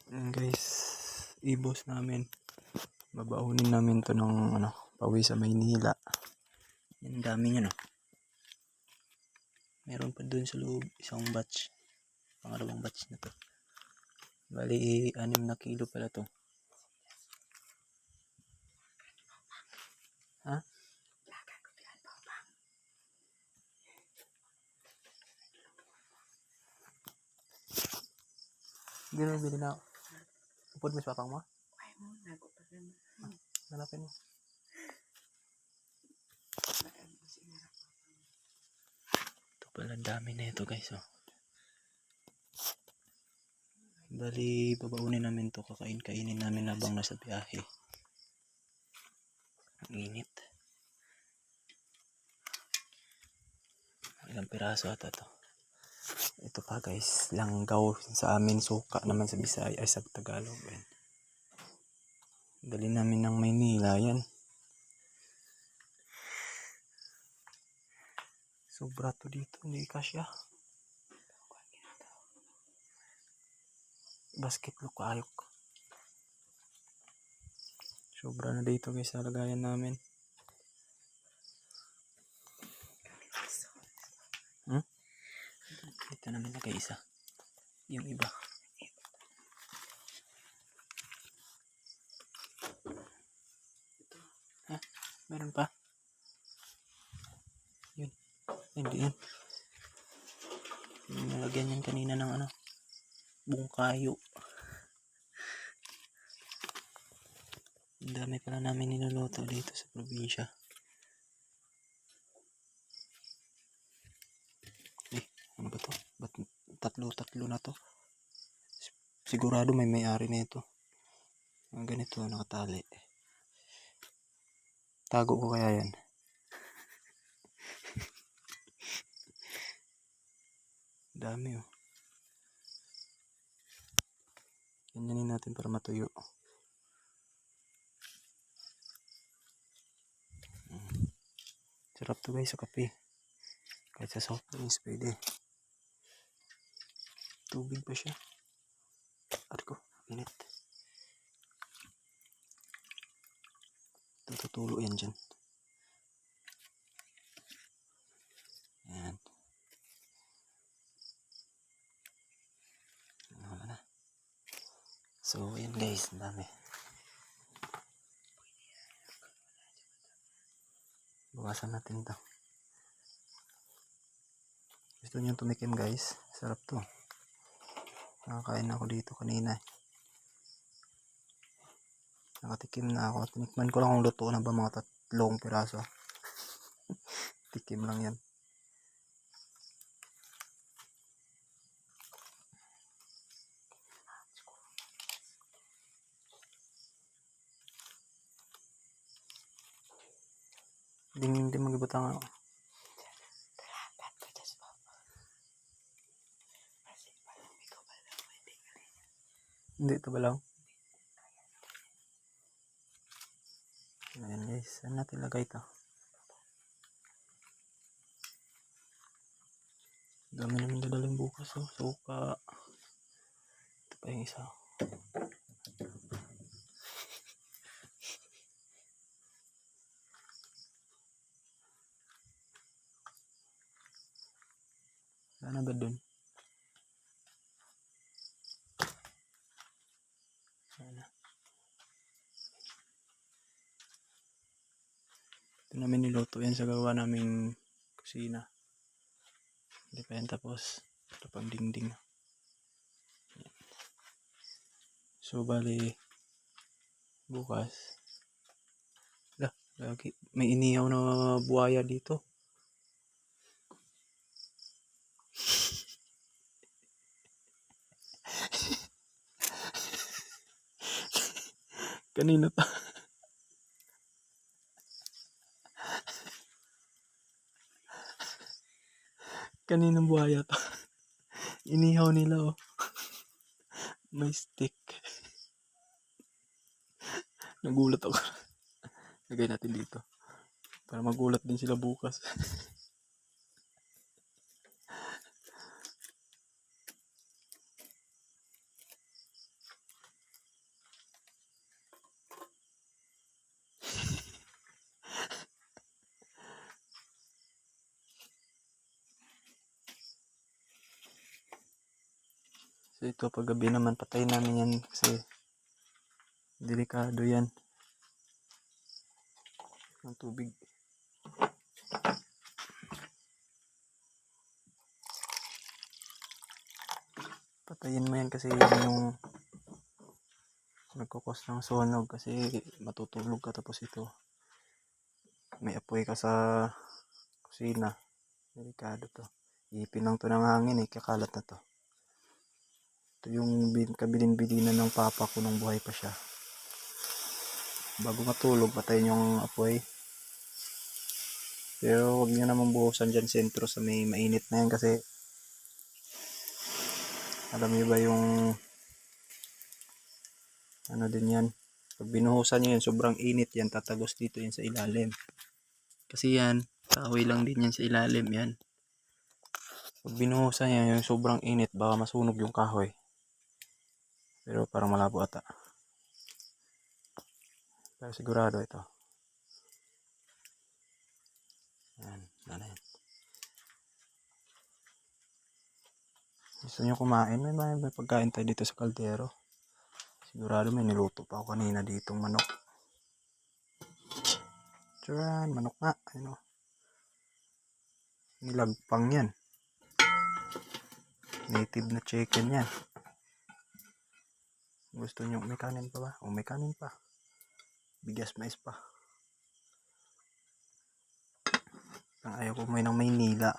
Guys, ibos namin. Babaunin namin to ng pawi sa Maynila. Yan, dami nyo, no? Meron pa dun sa loob, isang batch. Pangalawang batch na to. Bali, 6 na kilo pala to. Ha? Hindi na bili na. Upod mo sa papang mo? Hanapin mo. Ito pala, dami na ito guys, oh. Bali, babaunin namin to, kainin namin habang nasa biyahe. Ang init. Ilang piraso ata to. Ito pa guys, langgaw sa amin, suka naman sa Bisaya ay sa Tagalog. Dali namin ng Maynila yan. Sobra to dito, hindi kasya. Basket look ayok. Sobra na dito guys sa lagayan namin. Ito namin lagay isa. Yung iba. Ha? Meron pa? Yun. Hindi yan. Nalagyan yan kanina ng bungkayo. Ang dami pala namin niluluto dito sa probinsya. Ano ba to? Ba't tatlo na to? Sigurado may may-ari na ito. Ang ganito, nakatali. Tago ko kaya yan. Dami, oh. Ganyanin natin para matuyo. Sarap to guys sa kape. Kahit sa soft drinks pwede. Tubig pa siya. Ko, init. Tutulo yan dyan. Yan. Wala na. So, yan guys. Ang dami. Bawasan natin ito. Gusto nyo tumikim guys? Sarap to. Nakakain ako dito kanina. Nakatikim na ako. Tinikman ko lang kung luto na ba mga 3 piraso. Tikim lang yan. Hindi magibutang ako. Hindi ito ba lang? Ayan guys, saan natin lagay ito? Dami namin dadaling bukas, oh. Suka. Ito pa yung isa. Sana ba dun? Sana. Ito namin niluto yan sa gawa naming kusina. Hindi pa yan tapos. Ito pang dingding. So bali bukas. Lagi may inihaw na buhaya dito. Kanino to? Kaninong buhaya to? Inihaw nila, oh. May stick. Nagulat ako. Lagay natin dito. Para magulat din sila bukas. So ito paggabi naman patayin namin yan kasi delikado yan ng tubig. Patayin mo yan kasi yun yung nagkukos ng sunog kasi matutulog ka tapos ito may apoy ka sa kusina. Delikado to. Ipin lang to ng hangin eh, kakalat na to. Ito yung kabilin-bilinan ng papa ko nung buhay pa siya. Bago matulog, patayin yung apoy. Pero huwag nyo namang buhusan dyan sentro sa may mainit na yan kasi alam nyo ba yung ano din yan. Pag binuhusan nyo yan, sobrang init yan, tatagos dito yan sa ilalim. Kasi yan, kahoy lang din yan sa ilalim yan. Pag binuhusan yan, yung sobrang init, baka masunog yung kahoy. Pero parang malabo ata. Pero sigurado ito. Yan, yan. Gusto nyo kumain? May pagkain tayo dito sa kaldero. Sigurado may niluto pa ako kanina ditong manok. Tiyan, manok nga. Ano? Nilagpang yan. Native na chicken yan. Gusto nyo, may kanin pa ba? O may kanin pa. Bigas mais pa. Ang ayaw ko umuwi ng Maynila.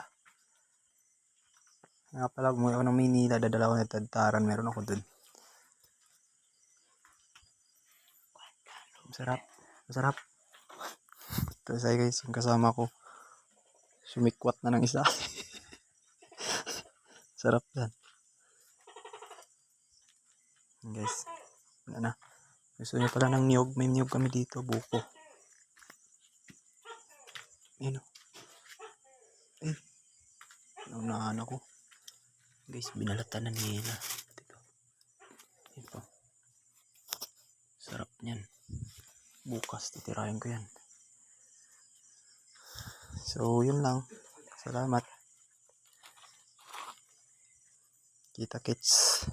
Nga pala, umuwi ako ng Maynila. Dadala ko ng tadtaran. Meron ako dun. Masarap. Masarap. Tapos ay guys, yung kasama ko. Sumikwat na ng isa. Sarap yan. Guys. Ano na. Gusto nyo pala ng niyog. May niyog kami dito. Buko. Ayun o. Ay. Naunahan ako. Guys, binalatan na nila. Ito. Ito. Sarap niyan. Bukas titirahin ko yan. So, yun lang. Salamat. Kita kits.